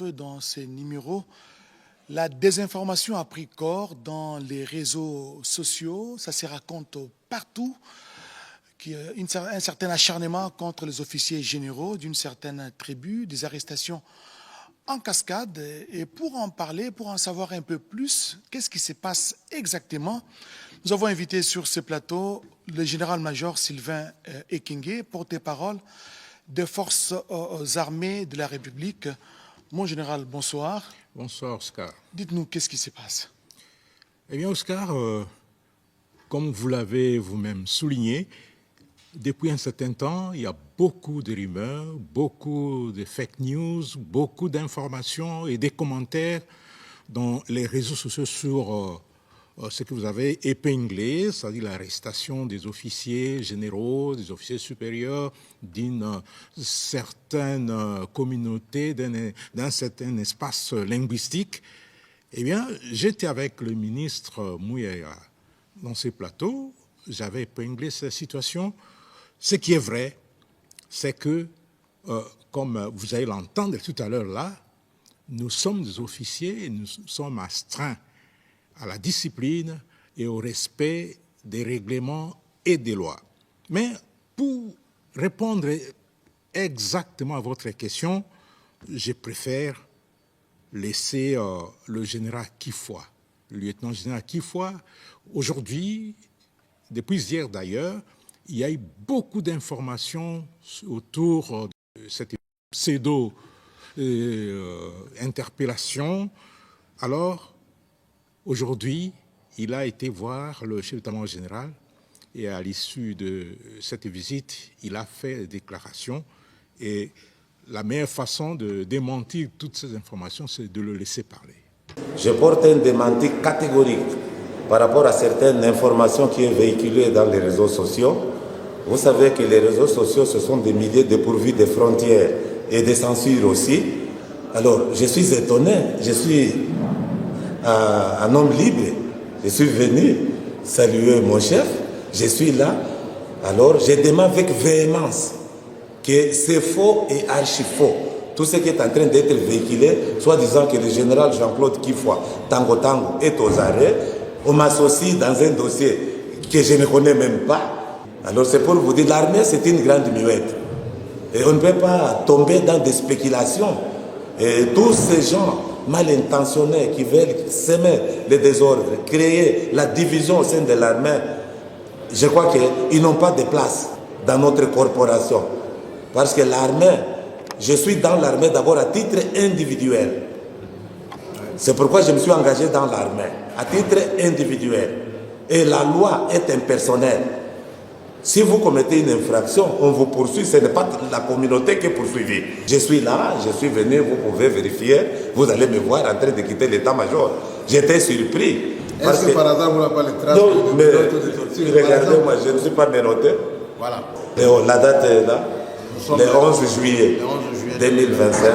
dans ces numéros. La désinformation a pris corps dans les réseaux sociaux, ça se raconte partout, un certain acharnement contre les officiers généraux d'une certaine tribu, des arrestations en cascade. Et pour en parler, pour en savoir un peu plus, qu'est-ce qui se passe exactement, nous avons invité sur ce plateau le général-major Sylvain Ekenge, porte-parole des forces armées de la République. Mon général, bonsoir. Bonsoir, Oscar. Dites-nous, qu'est-ce qui se passe? Eh bien, Oscar, comme vous l'avez vous-même souligné, depuis un certain temps, il y a beaucoup de rumeurs, beaucoup de fake news, beaucoup d'informations et des commentaires dans les réseaux sociaux sur ce que vous avez épinglé, c'est-à-dire l'arrestation des officiers généraux, des officiers supérieurs d'une certaine communauté, d'un certain espace linguistique. Eh bien, j'étais avec le ministre Mouyaya dans ces plateaux, j'avais épinglé cette situation. Ce qui est vrai, c'est que, comme vous allez l'entendre tout à l'heure là, nous sommes des officiers et nous sommes astreints à la discipline et au respect des règlements et des lois. Mais pour répondre exactement à votre question, je préfère laisser le général Kifoua, le lieutenant-général Kifoua. Aujourd'hui, depuis hier d'ailleurs, il y a eu beaucoup d'informations autour de cette pseudo-interpellation. Alors, aujourd'hui, il a été voir le chef d'état-major général et à l'issue de cette visite, il a fait des déclarations. Et la meilleure façon de démentir toutes ces informations, c'est de le laisser parler. Je porte un démenti catégorique par rapport à certaines informations qui sont véhiculées dans les réseaux sociaux. Vous savez que les réseaux sociaux, ce sont des milliers dépourvus de frontières et de censure aussi. Alors, je suis étonné, je suis un homme libre. Je suis venu saluer mon chef, je suis là. Alors, je demande avec véhémence que c'est faux et archi-faux. Tout ce qui est en train d'être véhiculé, soit disant que le général Jean-Claude Kifoua, Tango Tango, est aux arrêts. On m'associe dans un dossier que je ne connais même pas. Alors c'est pour vous dire, l'armée c'est une grande muette. Et on ne peut pas tomber dans des spéculations. Et tous ces gens mal intentionnés qui veulent semer le désordre, créer la division au sein de l'armée, je crois qu'ils n'ont pas de place dans notre corporation. Parce que l'armée, je suis dans l'armée d'abord à titre individuel. C'est pourquoi je me suis engagé dans l'armée, à titre individuel. Et la loi est impersonnelle. Si vous commettez une infraction, on vous poursuit, ce n'est pas la communauté qui est poursuivie. Je suis là, je suis venu, vous pouvez vérifier, vous allez me voir en train de quitter l'état-major. J'étais surpris. Est-ce que par hasard vous n'avez pas les traces non, mais regardez, moi je ne suis pas menotté. Voilà. Et la date est là, le 11 juillet 2025.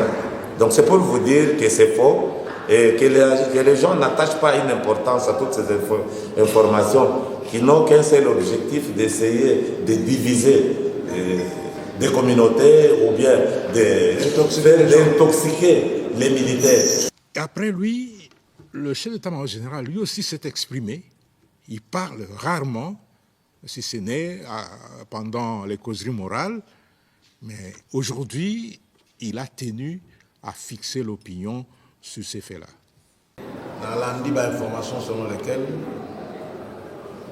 Donc c'est pour vous dire que c'est faux et que les gens n'attachent pas une importance à toutes ces informations qui n'ont qu'un seul objectif d'essayer de diviser des communautés ou bien d'intoxiquer les militaires. Et après lui, le chef d'état-major général, lui aussi s'est exprimé. Il parle rarement, si ce n'est pendant les causeries morales, mais aujourd'hui, il a tenu à fixer l'opinion sur ces faits-là. Dans l'andi d'informations selon lesquelles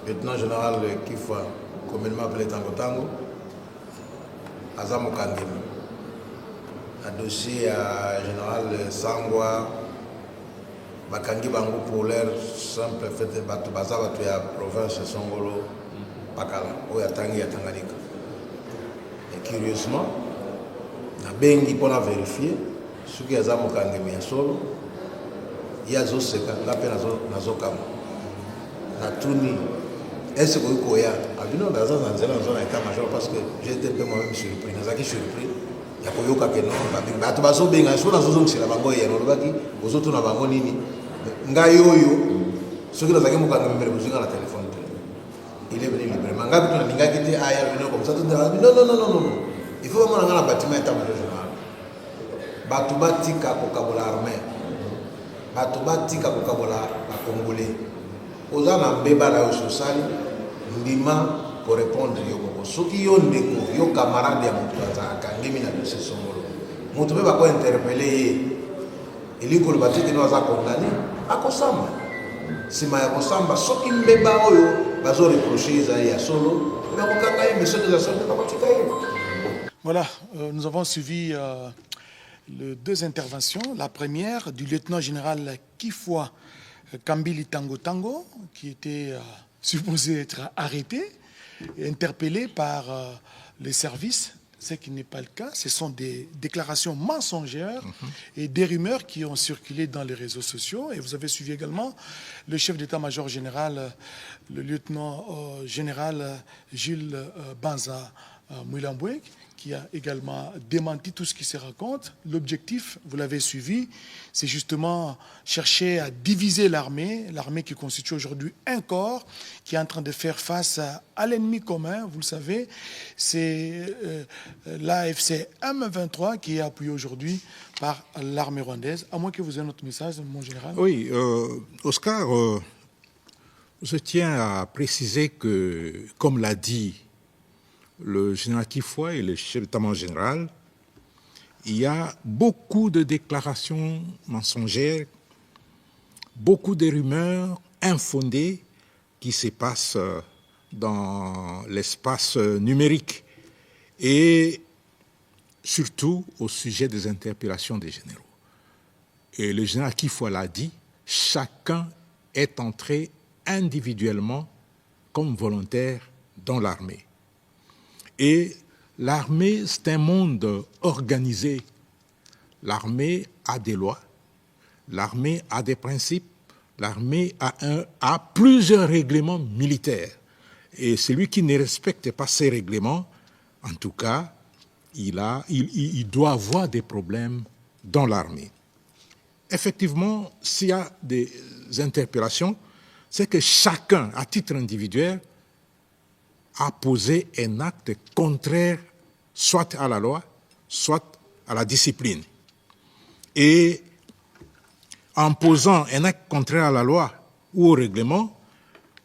le lieutenant général Kifoua, communément appelé Tango Tango, Azam Kangin, a dossier à général Sangwa, Bakangi Bango pour l'air simple fait de Bazava de la province de Songolo, Pakala, où il y a Tangi à Tanganyika. Et curieusement, na bengi pour vérifier ce qui est Azam Kangin solo, il y a Zoseka, la peine à Zokam. Na Tuni. Est-ce que vous avez vu dans un état-major parce que j'étais un peu moi-même surpris. Nous avons surpris. Il y a Koyoka qui est non. Il y a des gens qui sont dans une zone qui est aux autres dans la nini. Ngayoyo. Ceux qui ont été dans la téléphone. Il est venu librement. Il a quitté ailleurs comme ça. Non. Il faut vraiment un bâtiment état-major général. bato batika kokabola armée, bato batika kokabola bakongolais. Oza na mbeba na yo sosali ndima pour répondre yo koko. Soki yo ndeko yo camarade ya moto azalaka ngemi na dossier songolo. Moto mpe bako interpeller ye. Elikolo batiki no aza condamné akosamba. Sima ya kosamba soki mbeba oyo bazo reprocher ezali ya solo bakokanga ye mais soki za solo bakotika ye. Voilà, nous avons suivi les deux interventions. La première du lieutenant-général Kifwa Kambili Tango Tango, qui était supposé être arrêté et interpellé par les services, ce qui n'est pas le cas. Ce sont des déclarations mensongères et des rumeurs qui ont circulé dans les réseaux sociaux. Et vous avez suivi également le chef d'état-major général, le lieutenant-général Jules Banza Mouilambouek, qui a également démenti tout ce qui se raconte. L'objectif, vous l'avez suivi, c'est justement chercher à diviser l'armée qui constitue aujourd'hui un corps, qui est en train de faire face à l'ennemi commun, vous le savez, c'est l'AFC M23 qui est appuyé aujourd'hui par l'armée rwandaise. À moins que vous ayez un autre message, mon général. Oui, Oscar, je tiens à préciser que, comme l'a dit le général Kifwa et le chef d'état-major général, il y a beaucoup de déclarations mensongères, beaucoup de rumeurs infondées qui se passent dans l'espace numérique et surtout au sujet des interpellations des généraux. Et le général Kifwa l'a dit, chacun est entré individuellement comme volontaire dans l'armée. Et l'armée, c'est un monde organisé. L'armée a des lois, l'armée a des principes, l'armée a plusieurs règlements militaires. Et celui qui ne respecte pas ces règlements, en tout cas, il doit avoir des problèmes dans l'armée. Effectivement, s'il y a des interpellations, c'est que chacun, à titre individuel, a posé un acte contraire soit à la loi, soit à la discipline. Et en posant un acte contraire à la loi ou au règlement,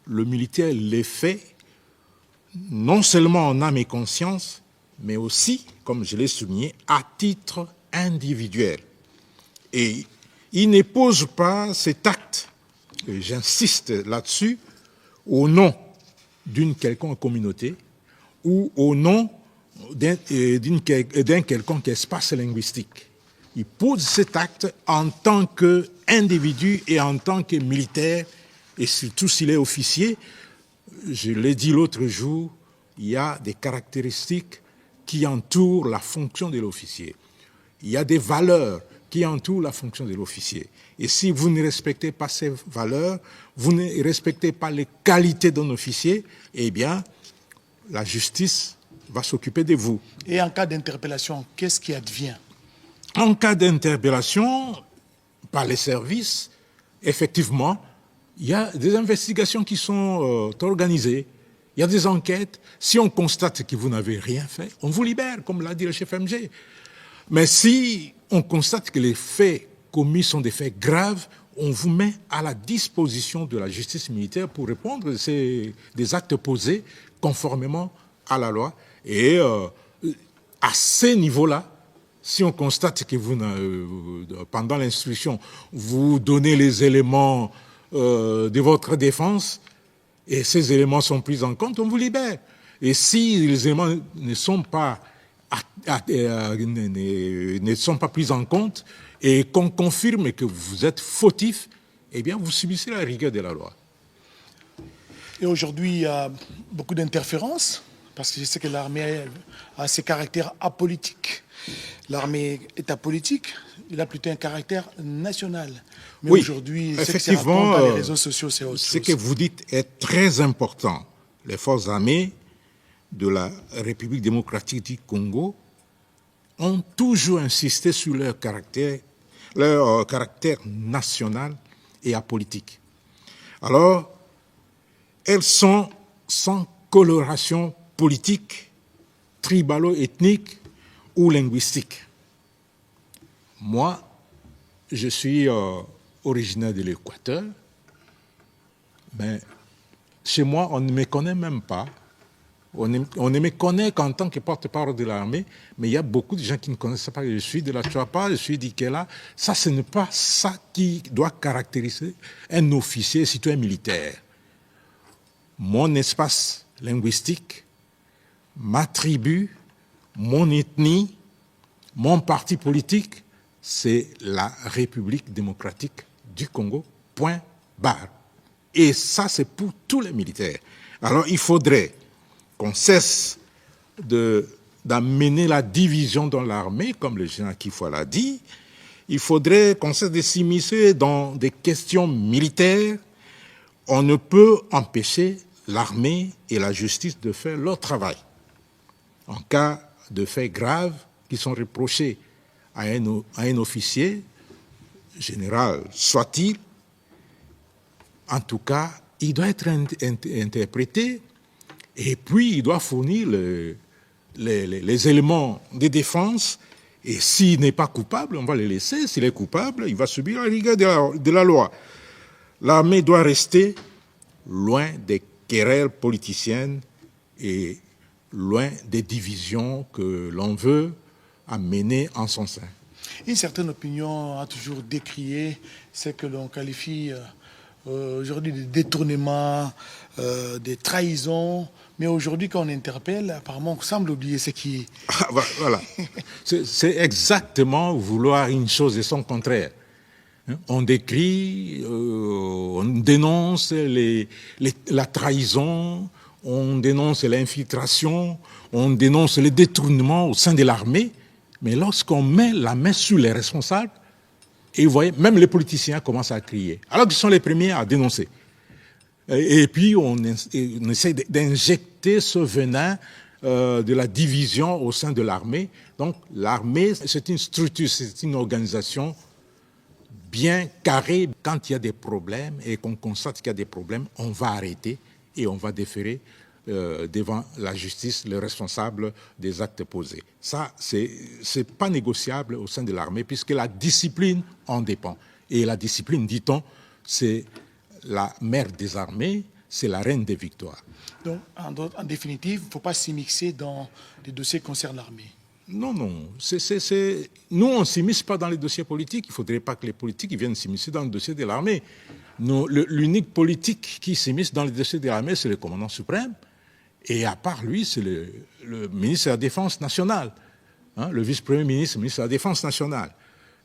le militaire le fait non seulement en âme et conscience, mais aussi, comme je l'ai souligné, à titre individuel. Et il ne pose pas cet acte, et j'insiste là-dessus, au nom d'une quelconque communauté ou au nom d'un quelconque espace linguistique. Il pose cet acte en tant qu'individu et en tant que militaire, et surtout s'il est officier. Je l'ai dit l'autre jour, il y a des caractéristiques qui entourent la fonction de l'officier. Il y a des valeurs qui entourent la fonction de l'officier. Et si vous ne respectez pas ces valeurs, vous ne respectez pas les qualités d'un officier, eh bien, la justice va s'occuper de vous. Et en cas d'interpellation, qu'est-ce qui advient? En cas d'interpellation par les services, effectivement, il y a des investigations qui sont organisées. Il y a des enquêtes. Si on constate que vous n'avez rien fait, on vous libère, comme l'a dit le chef MG. Mais si on constate que les faits commis sont des faits graves, on vous met à la disposition de la justice militaire pour répondre des actes posés conformément à la loi. Et à ce niveau-là, si on constate que vous, pendant l'instruction, vous donnez les éléments de votre défense et ces éléments sont pris en compte, on vous libère. Et si les éléments ne sont pas pris en compte et qu'on confirme que vous êtes fautif, eh bien, vous subissez la rigueur de la loi. Et aujourd'hui, il y a beaucoup d'interférences, parce que je sais que l'armée a ses caractères apolitiques. L'armée est apolitique, il a plutôt un caractère national. Mais oui, aujourd'hui, effectivement, dans les réseaux sociaux, c'est autre chose. Ce que vous dites est très important. Les forces armées de la République démocratique du Congo ont toujours insisté sur leur caractère national et apolitique. Alors, elles sont sans coloration politique, tribalo-ethnique ou linguistique. Moi, je suis originaire de l'Équateur, mais chez moi, on ne me connaît même pas. On ne me connaît qu'en tant que porte-parole de l'armée, mais il y a beaucoup de gens qui ne connaissent pas que je suis de la Chuapa, je suis d'Ikela. Ça, ce n'est pas ça qui doit caractériser un officier citoyen militaire. Mon espace linguistique, ma tribu, mon ethnie, mon parti politique, c'est la République démocratique du Congo, point barre. Et ça, c'est pour tous les militaires. Alors, il faudrait qu'on cesse d'amener la division dans l'armée, comme le général Kifoua l'a dit. Il faudrait qu'on cesse de s'immiscer dans des questions militaires. On ne peut empêcher l'armée et la justice de faire leur travail. En cas de faits graves qui sont reprochés à un officier, général soit-il, en tout cas, il doit être interprété et puis il doit fournir les éléments de défense. Et s'il n'est pas coupable, on va le laisser. S'il est coupable, il va subir la rigueur de la loi. L'armée doit rester loin des querelles politiciennes et loin des divisions que l'on veut amener en son sein. Une certaine opinion a toujours décrié ce que l'on qualifie aujourd'hui de détournement, des trahisons. Mais aujourd'hui, quand on interpelle, apparemment, on semble oublier ce qui est. Ah, voilà. C'est exactement vouloir une chose et son contraire. On décrit, on dénonce la trahison, on dénonce l'infiltration, on dénonce le détournement au sein de l'armée. Mais lorsqu'on met la main sur les responsables, et vous voyez, même les politiciens commencent à crier, alors qu'ils sont les premiers à dénoncer. Et puis, on essaie d'injecter ce venin de la division au sein de l'armée. Donc, l'armée, c'est une structure, c'est une organisation bien carrée. Quand il y a des problèmes et qu'on constate qu'il y a des problèmes, on va arrêter et on va déférer devant la justice les responsables des actes posés. Ça, c'est pas négociable au sein de l'armée puisque la discipline en dépend. Et la discipline, dit-on, c'est la mère des armées, c'est la reine des victoires. Donc, en définitive, il ne faut pas s'immiscer dans les dossiers qui concernent l'armée. Non. Nous, on ne s'immisce pas dans les dossiers politiques. Il ne faudrait pas que les politiques viennent s'immiscer dans le dossier de l'armée. L'unique politique qui s'immisce dans les dossiers de l'armée, c'est le commandant suprême. Et à part lui, c'est le ministre de la Défense nationale, le vice-premier ministre, ministre de la Défense nationale.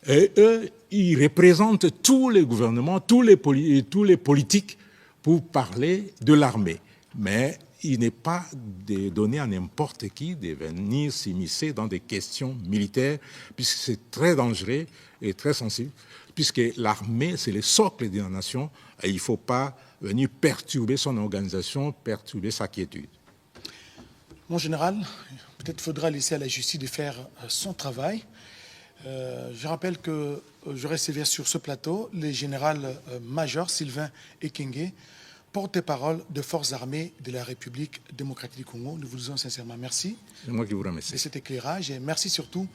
Et eux, ils représentent tous les gouvernements, tous les politiques pour parler de l'armée. Mais il n'est pas donné à n'importe qui de venir s'immiscer dans des questions militaires, puisque c'est très dangereux et très sensible, puisque l'armée, c'est le socle de la nation, et il ne faut pas venir perturber son organisation, perturber sa quiétude. Mon général, peut-être faudra laisser à la justice de faire son travail. Je rappelle que je recevais sur ce plateau le général-major Sylvain Ekenge, porte-parole de forces armées de la République démocratique du Congo. Nous vous disons sincèrement merci. C'est moi qui vous remercie. De cet éclairage et merci surtout